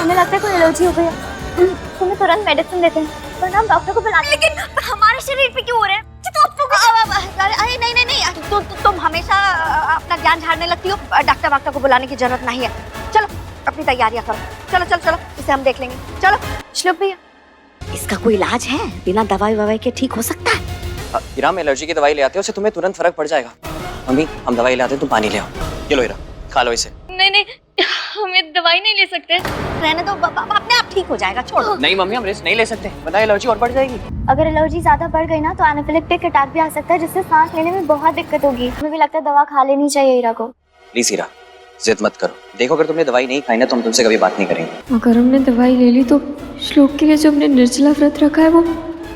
हमें लगता है कोई एलर्जी हो गई है। तुम्हें तुरंत मेडिसिन देते हैं, वरना हम डॉक्टर को बुलाते हैं। लेकिन हमारे शरीर पे क्यों हो रहे हैं? अरे नहीं नहीं नहीं, तुम हमेशा अपना ज्ञान झाड़ने लगती हो। डॉक्टर को बुलाने की जरूरत नहीं है। चलो अपनी तैयारियां करो। चलो चलो चलो, इसे हम देख लेंगे। चलो श्लोक भैया, इसका कोई इलाज है? बिना दवाई के ठीक हो सकता है? हीरा, हम एलर्जी की दवाई ले आते हैं, उससे तुम्हें तुरंत फर्क पड़ जाएगा। मम्मी, हम दवाई ले आते हैं, तुम पानी ले आओ। ये लो हीरा, खा लो इसे। नहीं नहीं, हमें दवाई नहीं ले सकते। रहने दो, अपने आप ठीक हो जाएगा, छोड़ो। नहीं मम्मी, हम रिस्क नहीं ले सकते, वरना एलर्जी और बढ़ जाएगी। अगर एलर्जी ज्यादा बढ़ गई ना तो एनाफिलेक्टिक अटैक भी आ सकता है, जिससे सांस लेने में बहुत दिक्कत होगी। हमें भी लगता है दवा खा लेनी चाहिए हीरा को। प्लीज हीरा, जिद मत करो। देखो, अगर तुमने दवाई नहीं खाई ना तो हम तुमसे कभी बात नहीं करेंगे। अगर हमने दवाई ले ली तो श्लोक के लिए जो हमने निर्जला व्रत रखा है वो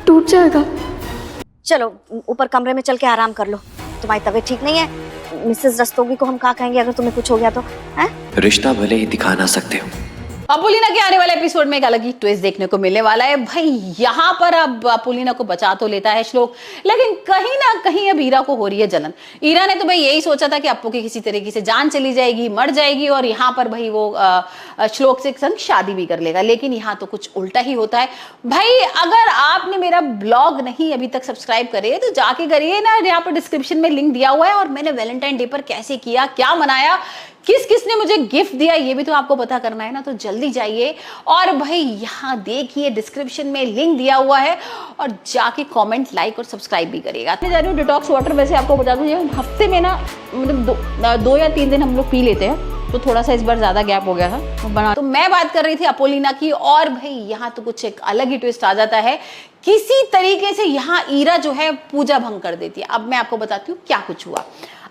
टूट जाएगा। चलो ऊपर कमरे में चल के आराम कर लो। तुम्हारी तबीयत ठीक नहीं है, मिसेस रस्तोगी को हम क्या कहेंगे अगर तुम्हें कुछ हो गया तो? हैं? रिश्ता भले ही दिखा ना सकते हो। अपोलिना के आने वाले एपिसोड में एक अलग ही ट्विस्ट देखने को मिलने वाला है। भाई यहाँ पर अब अपोलिना को बचा तो लेता है श्लोक, लेकिन कहीं ना कहीं अब ईरा को हो रही है जलन। ईरा ने तो भाई यही सोचा था कि अप्पू की किसी तरीके से जान चली जाएगी, मर जाएगी और यहाँ पर भाई वो श्लोक से संग शादी भी कर लेगा, लेकिन यहाँ तो कुछ उल्टा ही होता है। भाई अगर आपने मेरा ब्लॉग नहीं अभी तक सब्सक्राइब करे तो जाके करिए ना, यहाँ पर डिस्क्रिप्शन में लिंक दिया हुआ है। और मैंने वैलेंटाइन डे पर कैसे किया, क्या मनाया, किस किस ने मुझे गिफ्ट दिया, ये भी तो आपको पता करना है ना, तो जल्दी जाइए और भाई यहाँ देखिए डिस्क्रिप्शन में लिंक दिया हुआ है और जाके कमेंट, लाइक और सब्सक्राइब भी करिएगा। मैं जा रही हूँ डिटॉक्स वाटर, वैसे आपको बता दूँ हफ्ते में ना मतलब दो या 3 दिन हम लोग पी लेते हैं, तो थोड़ा सा इस बार ज्यादा गैप हो गया था तो मैं बात कर रही थी अपोलिना की। और भाई यहाँ तो कुछ एक अलग ही ट्विस्ट आ जाता है, किसी तरीके से यहाँ ईरा जो है पूजा भंग कर देती है। अब मैं आपको बताती हूँ क्या कुछ हुआ।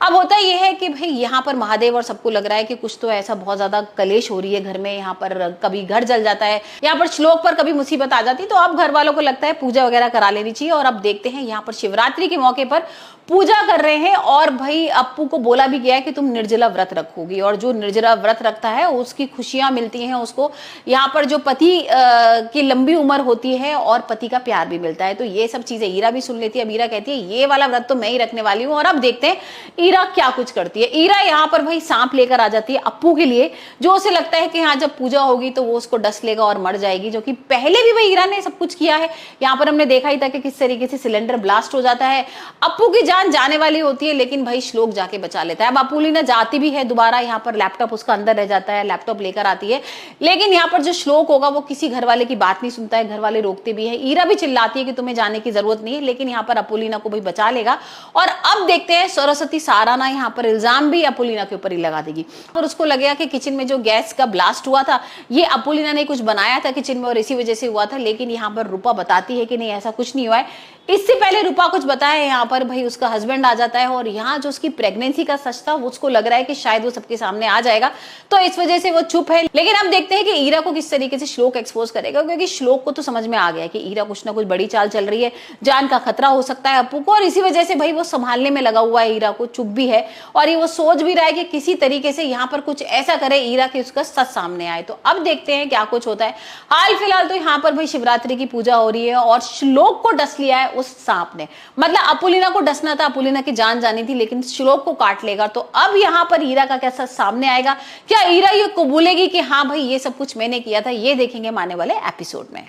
अब होता यह है कि भाई यहाँ पर महादेव और सबको लग रहा है कि कुछ तो ऐसा बहुत ज्यादा कलेश हो रही है घर में। यहाँ पर कभी घर जल जाता है, यहाँ पर श्लोक पर कभी मुसीबत आ जाती, तो अब घर वालों को लगता है पूजा वगैरह करा लेनी चाहिए। और अब देखते हैं यहाँ पर शिवरात्रि के मौके पर पूजा कर रहे हैं और भाई अप्पू को बोला भी गया है कि तुम निर्जला व्रत रखोगी, और जो निर्जला व्रत रखता है उसकी खुशियां मिलती हैं उसको। यहाँ पर जो पति की लंबी उम्र होती है और पति का प्यार भी मिलता है। तो ये सब चीजें ईरा भी सुन लेती है। अब ईरा कहती है ये वाला व्रत तो मैं ही रखने वाली हूँ। और अब देखते हैं ईरा क्या कुछ करती है। ईरा यहाँ पर भाई सांप लेकर आ जाती है अप्पू के लिए, जो उसे लगता है कि हाँ जब पूजा होगी तो वो उसको डस लेगा और मर जाएगी, जो कि पहले भी भाई ईरा ने सब कुछ किया है। यहाँ पर हमने देखा ही था कि किस तरीके से सिलेंडर ब्लास्ट हो जाता है, अप्पू की जान जाने वाली होती है, लेकिन भाई श्लोक जाके बचा लेता है। अब अपोलिना जाती भी है दोबारा, यहाँ पर लैपटॉप उसका अंदर रह जाता है, लैपटॉप लेकर आती है, लेकिन यहाँ पर जो श्लोक होगा वो किसी घर वाले की बात नहीं सुनता है, घर वाले रोकते भी है। ईरा भी चिल्लाती है कि तुम्हें जाने की जरूरत नहीं है, लेकिन यहाँ पर अपोलिना को भाई बचा लेगा। और अब देखते हैं सरस्वती साराना यहाँ पर इल्जाम भी अपोलिना के ऊपर ही लगा देगी। और उसको लगेगा कि किचन में जो गैस का ब्लास्ट हुआ था ये अपोलिना ने कुछ बनाया था किचन में और इसी वजह से हुआ था, लेकिन यहाँ पर रूपा बताती है कि नहीं ऐसा कुछ नहीं हुआ है। इससे पहले रूपा कुछ बताया, यहाँ पर भाई उसका हस्बैंड आ जाता है और यहाँ जो उसकी प्रेगनेंसी का सच था उसको लग रहा है कि शायद वो सबके सामने आ जाएगा, तो इस वजह से वो चुप है। लेकिन अब देखते हैं कि ईरा को किस तरीके से श्लोक एक्सपोज करेगा, क्योंकि श्लोक को तो समझ में आ गया है कि ईरा कुछ ना कुछ बड़ी चाल चल रही है, जान का खतरा हो सकता है अप्पू को, और इसी वजह से भाई वो संभालने में लगा हुआ है ईरा को, चुप भी है और ये वो सोच भी रहा है कि किसी तरीके से यहाँ पर कुछ ऐसा करे ईरा कि उसका सच सामने आए। तो अब देखते हैं क्या कुछ होता है। हाल फिलहाल तो यहाँ पर भाई शिवरात्रि की पूजा हो रही है और श्लोक को डस लिया है उस सांप ने, मतलब अपोलिना को डसना था, अपोलिना की जान जानी थी, लेकिन श्लोक को काट लेगा। तो अब यहाँ पर ईरा का कैसा सामने आएगा, क्या ईरा ये कबूलेगी कि हाँ भाई ये सब कुछ मैंने किया था, ये देखेंगे हम आने वाले एपिसोड में।